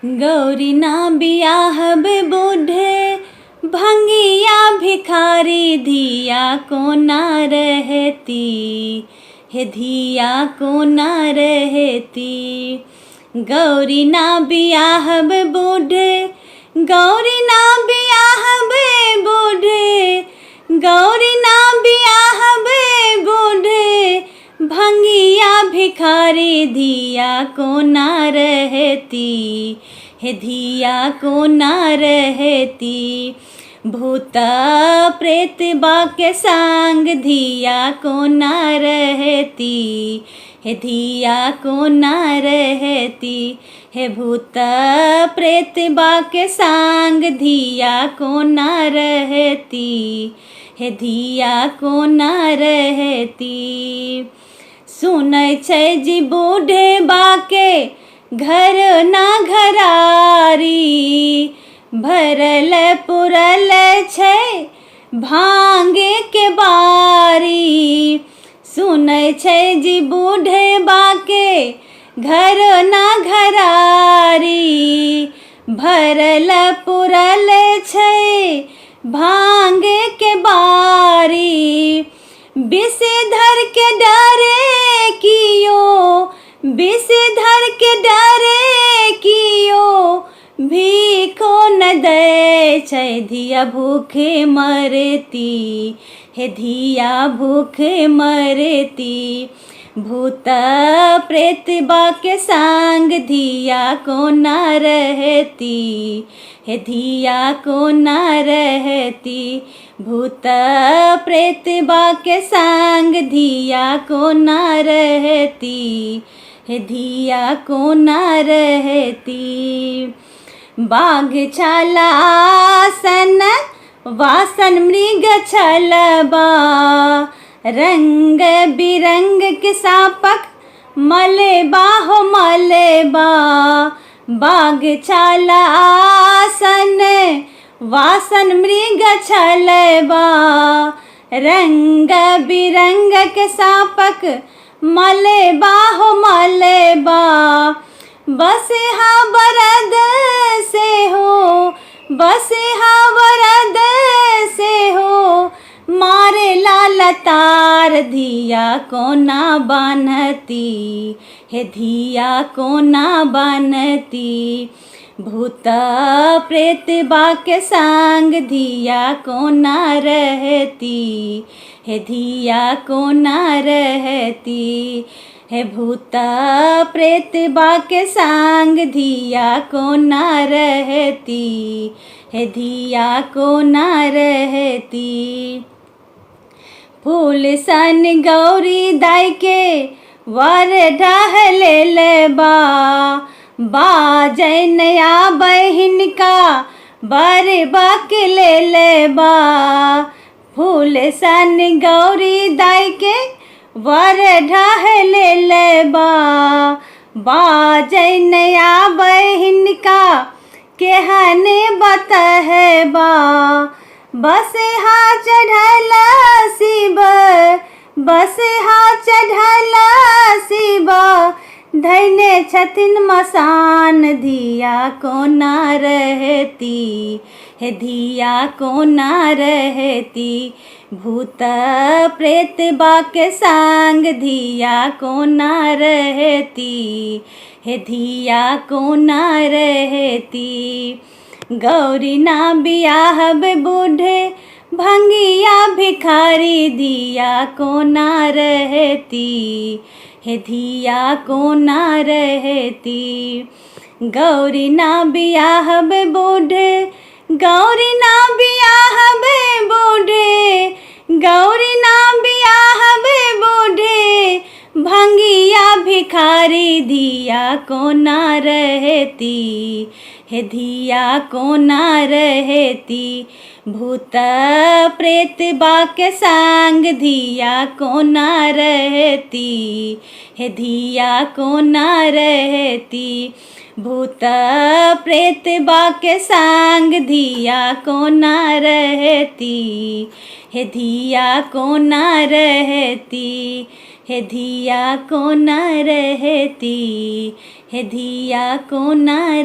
गौरी ना बियाहब बूढ़े भंगिया भिखारी धिया को ना रहती, हे धिया को ना रहती। गौरी ना बियाहब बूढ़े, गौरी ना बियाहब बूढ़े, गौरी ना बियाहब बूढ़े भंगिया भिखारी धिया को ना रहती, हे धिया को ना रहती। भूत प्रेत बाके संग धिया को ना रहती, हे धिया को ना रहती। हे भूत प्रेत बाके संग धिया को ना रहती, हे धिया को ना रहती। सुनै छै जी बूढ़े बाके घर ना घरारी, भरल पुरल छै भांगे के बारी। सुनै छै जी बूढ़े बाके घर ना घरारी, भरल पुरल छै भांगे के बारी। विषधर के डरे कियो, विषधर के डरे कियो भीखो न दै छै, धिया भूखे मरती, हे धिया भूखे मरती। भूत प्रेत बाके संग धिया को ना रहती, हे धिया को ना रहती। भूत प्रेत बाके संग धिया को ना रहती, हे धिया को ना रहती। बाघ छाला आसन वासन मृग छलबा, रंग बिरंग के सापक मलेबा हो मलेबा। बाघ छाला आसन वासन मृग छलबा, रंग बिरंग के सापक मलेबा हो मलेबा। बसहा बरद से हो, बसहा बरद से हो मारे लालतार, धिया को ना बान्हती, हे धिया को ना बान्हती। भूत प्रेत बाके संग धिया को ना रहती, हे धिया को ना रहती। हे भूत प्रेत बाके संग धिया को ना रहती, हे धिया को ना रहती। फूल सन गौरी दाई के वर ढहले बा, बाजै नया बहिन का बर बकले लेबा। फूल सन गौरी दाई के वर ढहले लेबा, बाजै नया बहिन का केहने बतहबा। बसहा चढ़ल शिव, बसहा चढ़ल शिव धैने छथिन मसान, धिया को ना रहती, हे धिया को ना रहती। भूत प्रेत बाके संग धिया को ना रहती, हे धिया को ना रहती। गौरी ना बियाहब बूढ़े भंगिया भिखारी, धिया को ना रहती, हे धिया को ना रहती। गौरी ना बियाहब बूढ़े, गौरी ना बियाहब बूढ़े, गौरी ना बियाहब बूढ़े भंगिया भिखारी, धिया को ना रहती, हे धिया को ना रहती। भूत प्रेत बाके संग धिया को ना रहती, हे धिया को ना रहती। भूत प्रेत बाके संग धिया को ना रहती, हे धिया को ना रहती। हे धिया को न रहती, हे धिया को न